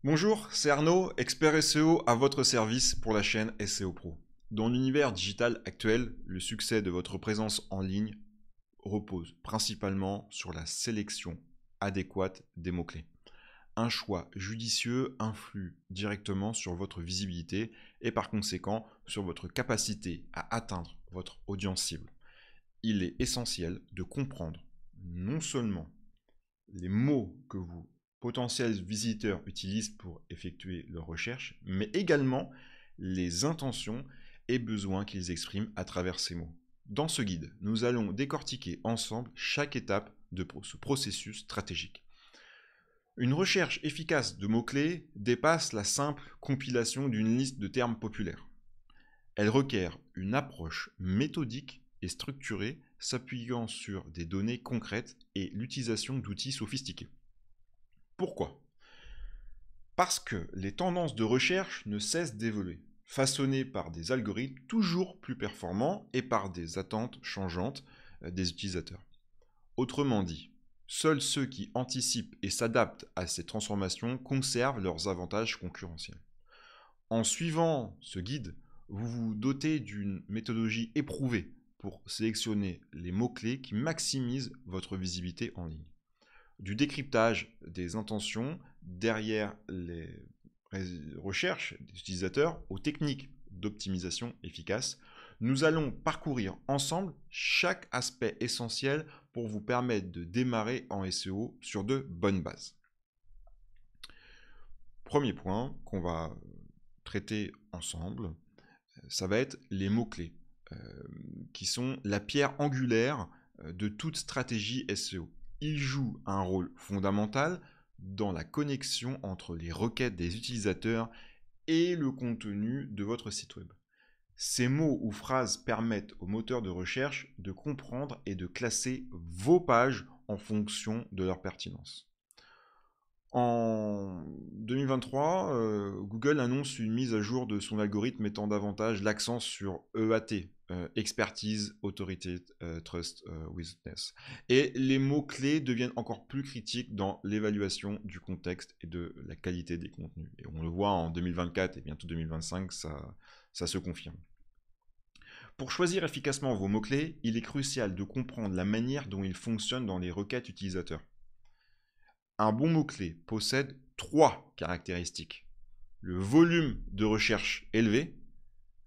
Bonjour, c'est Arnaud, expert SEO à votre service pour la chaîne SEO Pro. Dans l'univers digital actuel, le succès de votre présence en ligne repose principalement sur la sélection adéquate des mots-clés. Un choix judicieux influe directement sur votre visibilité et par conséquent sur votre capacité à atteindre votre audience cible. Il est essentiel de comprendre non seulement les mots que vos potentiels visiteurs utilisent pour effectuer leurs recherches, mais également les intentions et besoins qu'ils expriment à travers ces mots. Dans ce guide, nous allons décortiquer ensemble chaque étape de ce processus stratégique. Une recherche efficace de mots-clés dépasse la simple compilation d'une liste de termes populaires. Elle requiert une approche méthodique et structurée s'appuyant sur des données concrètes et l'utilisation d'outils sophistiqués. Pourquoi? Parce que les tendances de recherche ne cessent d'évoluer, façonnées par des algorithmes toujours plus performants et par des attentes changeantes des utilisateurs. Autrement dit, seuls ceux qui anticipent et s'adaptent à ces transformations conservent leurs avantages concurrentiels. En suivant ce guide, vous vous dotez d'une méthodologie éprouvée pour sélectionner les mots-clés qui maximisent votre visibilité en ligne. Du décryptage des intentions derrière les recherches des utilisateurs aux techniques d'optimisation efficace, nous allons parcourir ensemble chaque aspect essentiel pour vous permettre de démarrer en SEO sur de bonnes bases. Premier point qu'on va traiter ensemble, ça va être les mots-clés, qui sont la pierre angulaire de toute stratégie SEO. Ils jouent un rôle fondamental dans la connexion entre les requêtes des utilisateurs et le contenu de votre site web. Ces mots ou phrases permettent au moteur de recherche de comprendre et de classer vos pages en fonction de leur pertinence. En 2023, Google annonce une mise à jour de son algorithme mettant davantage l'accent sur EAT, Expertise, Authority, Trust, Witness. Et les mots-clés deviennent encore plus critiques dans l'évaluation du contexte et de la qualité des contenus. Et on le voit en 2024 et bientôt 2025, ça se confirme. Pour choisir efficacement vos mots-clés, il est crucial de comprendre la manière dont ils fonctionnent dans les requêtes utilisateurs. Un bon mot-clé possède 3 caractéristiques. Le volume de recherche élevé,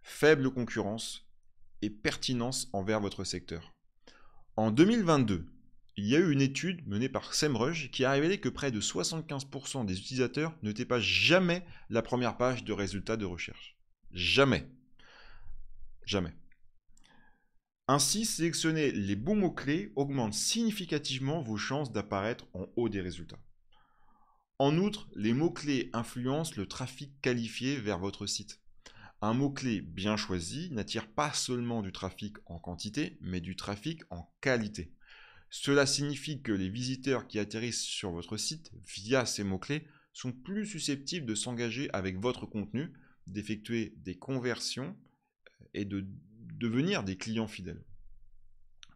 faible concurrence et pertinence envers votre secteur. En 2022, il y a eu une étude menée par SEMrush qui a révélé que près de 75% des utilisateurs ne tapent jamais la première page de résultats de recherche. Jamais. Jamais. Ainsi, sélectionner les bons mots-clés augmente significativement vos chances d'apparaître en haut des résultats. En outre, les mots-clés influencent le trafic qualifié vers votre site. Un mot-clé bien choisi n'attire pas seulement du trafic en quantité, mais du trafic en qualité. Cela signifie que les visiteurs qui atterrissent sur votre site via ces mots-clés sont plus susceptibles de s'engager avec votre contenu, d'effectuer des conversions et de devenir des clients fidèles.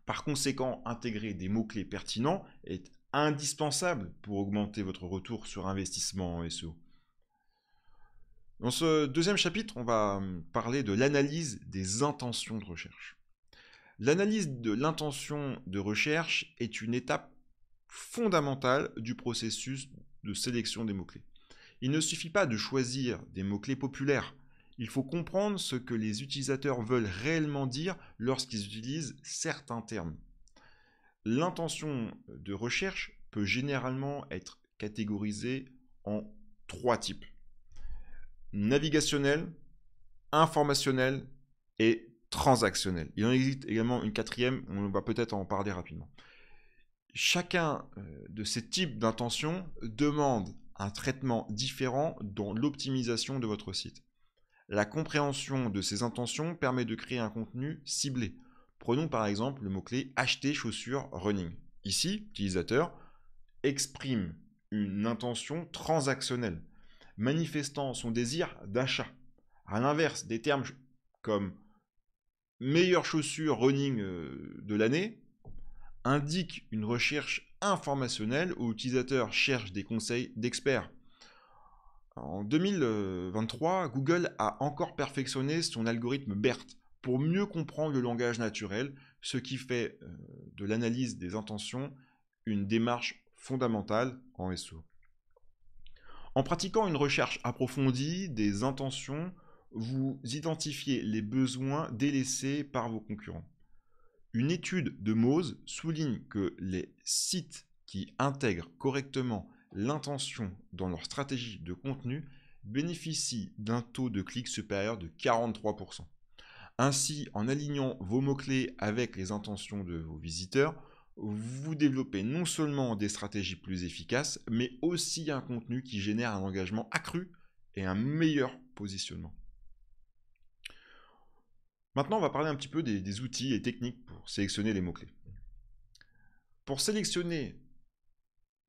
Par conséquent, intégrer des mots-clés pertinents est indispensable pour augmenter votre retour sur investissement en SEO. Dans ce deuxième chapitre, on va parler de l'analyse des intentions de recherche. L'analyse de l'intention de recherche est une étape fondamentale du processus de sélection des mots-clés. Il ne suffit pas de choisir des mots-clés populaires. Il faut comprendre ce que les utilisateurs veulent réellement dire lorsqu'ils utilisent certains termes. L'intention de recherche peut généralement être catégorisée en 3 types. Navigationnel, informationnel et transactionnel. Il en existe également une quatrième, on va peut-être en parler rapidement. Chacun de ces types d'intentions demande un traitement différent dans l'optimisation de votre site. La compréhension de ces intentions permet de créer un contenu ciblé. Prenons par exemple le mot-clé acheter chaussures running. Ici, l'utilisateur exprime une intention transactionnelle, manifestant son désir d'achat. À l'inverse, des termes comme meilleures chaussures running de l'année indiquent une recherche informationnelle où l'utilisateur cherche des conseils d'experts. En 2023, Google a encore perfectionné son algorithme BERT pour mieux comprendre le langage naturel, ce qui fait de l'analyse des intentions une démarche fondamentale en SEO. En pratiquant une recherche approfondie des intentions, vous identifiez les besoins délaissés par vos concurrents. Une étude de Moz souligne que les sites qui intègrent correctement l'intention dans leur stratégie de contenu bénéficient d'un taux de clic supérieur de 43%. Ainsi, en alignant vos mots-clés avec les intentions de vos visiteurs, vous développez non seulement des stratégies plus efficaces, mais aussi un contenu qui génère un engagement accru et un meilleur positionnement. Maintenant, on va parler un petit peu des outils et techniques pour sélectionner les mots-clés. Pour sélectionner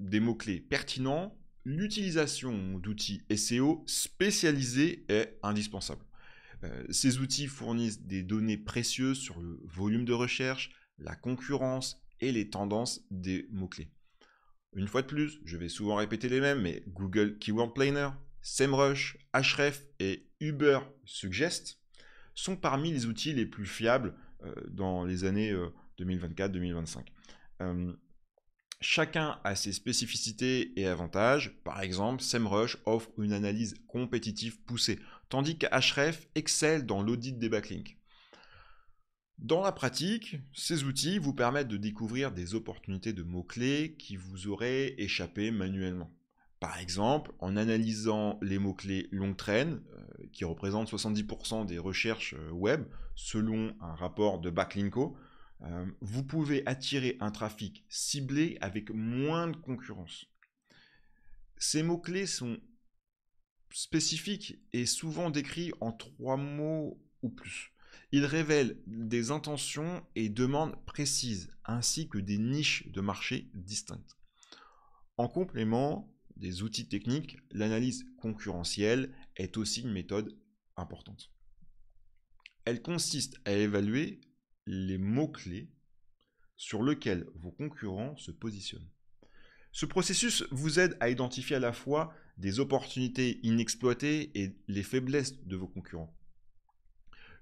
des mots-clés pertinents, l'utilisation d'outils SEO spécialisés est indispensable. Ces outils fournissent des données précieuses sur le volume de recherche, la concurrence et les tendances des mots-clés. Une fois de plus, je vais souvent répéter les mêmes, mais Google Keyword Planner, SEMrush, Ahrefs et Uber Suggest sont parmi les outils les plus fiables dans les années 2024-2025. Chacun a ses spécificités et avantages. Par exemple, SEMrush offre une analyse compétitive poussée, tandis qu'Ahrefs excelle dans l'audit des backlinks. Dans la pratique, ces outils vous permettent de découvrir des opportunités de mots-clés qui vous auraient échappé manuellement. Par exemple, en analysant les mots-clés long train, qui représentent 70% des recherches web, selon un rapport de Backlinko, vous pouvez attirer un trafic ciblé avec moins de concurrence. Ces mots-clés sont spécifiques et souvent décrits en 3 mots ou plus. Ils révèlent des intentions et demandes précises, ainsi que des niches de marché distinctes. En complément des outils techniques, l'analyse concurrentielle est aussi une méthode importante. Elle consiste à évaluer les mots-clés sur lesquels vos concurrents se positionnent. Ce processus vous aide à identifier à la fois des opportunités inexploitées et les faiblesses de vos concurrents.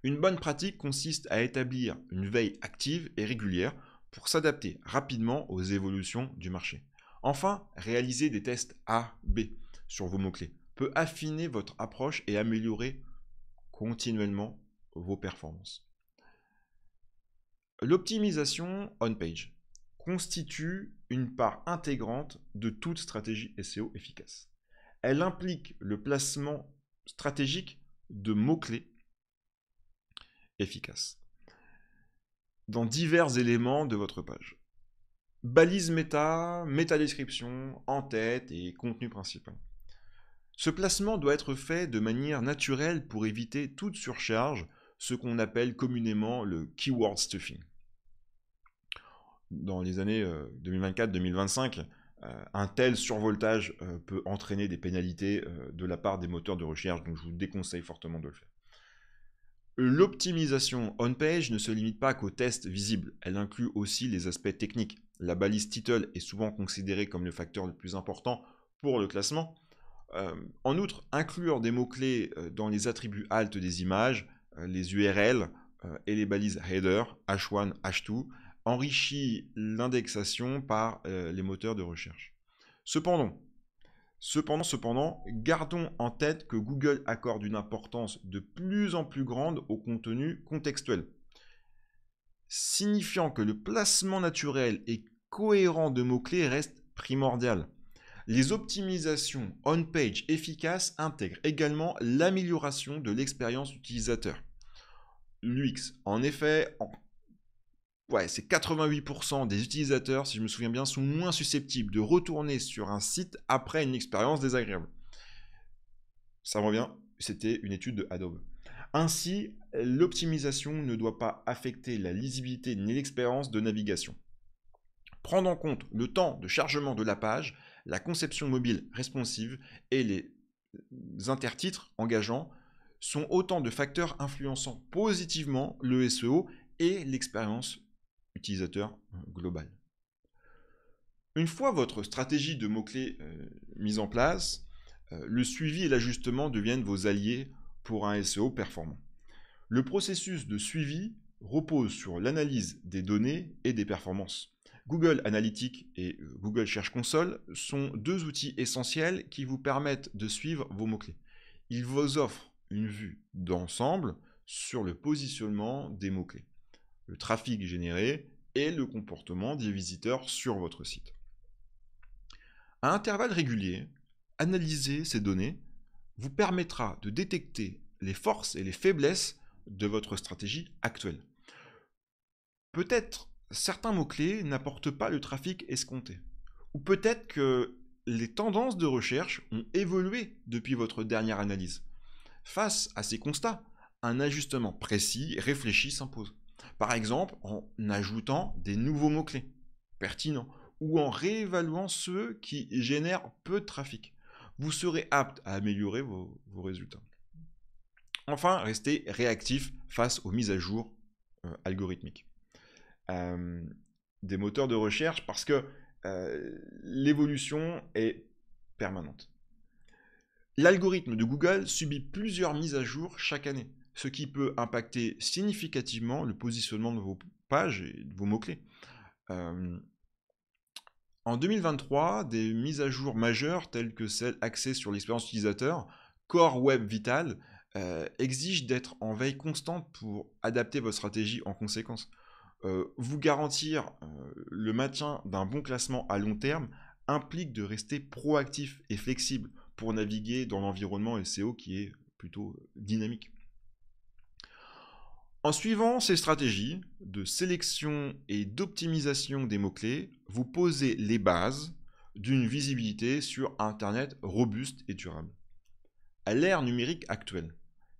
Une bonne pratique consiste à établir une veille active et régulière pour s'adapter rapidement aux évolutions du marché. Enfin, réaliser des tests A/B sur vos mots-clés peut affiner votre approche et améliorer continuellement vos performances. L'optimisation on-page constitue une part intégrante de toute stratégie SEO efficace. Elle implique le placement stratégique de mots-clés efficaces dans divers éléments de votre page. Balise méta, métadescription, en-tête et contenu principal. Ce placement doit être fait de manière naturelle pour éviter toute surcharge, ce qu'on appelle communément le keyword stuffing. Dans les années 2024-2025, un tel survoltage peut entraîner des pénalités de la part des moteurs de recherche, donc je vous déconseille fortement de le faire. L'optimisation on-page ne se limite pas qu'aux tests visibles, elle inclut aussi les aspects techniques. La balise title est souvent considérée comme le facteur le plus important pour le classement. En outre, inclure des mots-clés dans les attributs alt des images, les URL et les balises header, H1, H2, enrichit l'indexation par les moteurs de recherche. Cependant, gardons en tête que Google accorde une importance de plus en plus grande au contenu contextuel, signifiant que le placement naturel et cohérent de mots-clés reste primordial. Les optimisations on-page efficaces intègrent également l'amélioration de l'expérience utilisateur. L'UX, en effet, c'est 88% des utilisateurs, si je me souviens bien, sont moins susceptibles de retourner sur un site après une expérience désagréable. Ça revient, c'était une étude de Adobe. Ainsi, l'optimisation ne doit pas affecter la lisibilité ni l'expérience de navigation. Prendre en compte le temps de chargement de la page, la conception mobile responsive et les intertitres engageants sont autant de facteurs influençant positivement le SEO et l'expérience utilisateur globale. Une fois votre stratégie de mots-clés mise en place, Le suivi et l'ajustement deviennent vos alliés pour un SEO performant. Le processus de suivi repose sur l'analyse des données et des performances. Google Analytics et Google Search Console sont deux outils essentiels qui vous permettent de suivre vos mots-clés. Ils vous offrent une vue d'ensemble sur le positionnement des mots-clés, le trafic généré et le comportement des visiteurs sur votre site. À intervalles réguliers, analyser ces données vous permettra de détecter les forces et les faiblesses de votre stratégie actuelle. Peut-être certains mots-clés n'apportent pas le trafic escompté. Ou peut-être que les tendances de recherche ont évolué depuis votre dernière analyse. Face à ces constats, un ajustement précis et réfléchi s'impose. Par exemple, en ajoutant des nouveaux mots-clés pertinents ou en réévaluant ceux qui génèrent peu de trafic. Vous serez apte à améliorer vos résultats. Enfin, restez réactif face aux mises à jour algorithmiques des moteurs de recherche parce que l'évolution est permanente. L'algorithme de Google subit plusieurs mises à jour chaque année, ce qui peut impacter significativement le positionnement de vos pages et de vos mots-clés. En 2023, des mises à jour majeures telles que celles axées sur l'expérience utilisateur, Core Web Vital, exigent d'être en veille constante pour adapter votre stratégie en conséquence. Vous garantir le maintien d'un bon classement à long terme implique de rester proactif et flexible pour naviguer dans l'environnement SEO qui est plutôt dynamique. En suivant ces stratégies de sélection et d'optimisation des mots-clés, vous posez les bases d'une visibilité sur Internet robuste et durable. À l'ère numérique actuelle,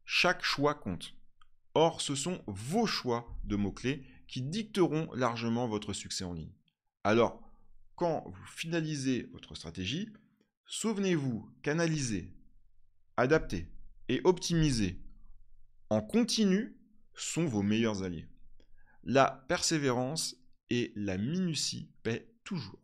chaque choix compte. Or, ce sont vos choix de mots-clés qui dicteront largement votre succès en ligne. Alors, quand vous finalisez votre stratégie, souvenez-vous qu'analyser, adapter et optimiser en continu sont vos meilleurs alliés. La persévérance et la minutie paient toujours.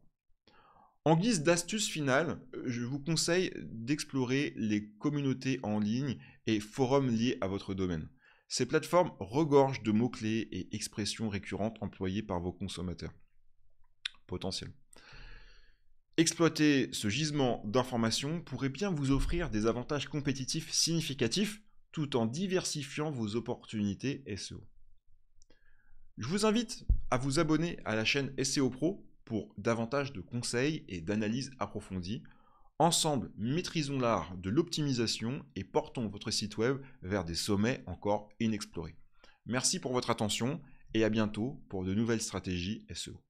En guise d'astuce finale, je vous conseille d'explorer les communautés en ligne et forums liés à votre domaine. Ces plateformes regorgent de mots-clés et expressions récurrentes employées par vos consommateurs potentiels. Exploiter ce gisement d'informations pourrait bien vous offrir des avantages compétitifs significatifs tout en diversifiant vos opportunités SEO. Je vous invite à vous abonner à la chaîne SEO Pro pour davantage de conseils et d'analyses approfondies. Ensemble, maîtrisons l'art de l'optimisation et portons votre site web vers des sommets encore inexplorés. Merci pour votre attention et à bientôt pour de nouvelles stratégies SEO.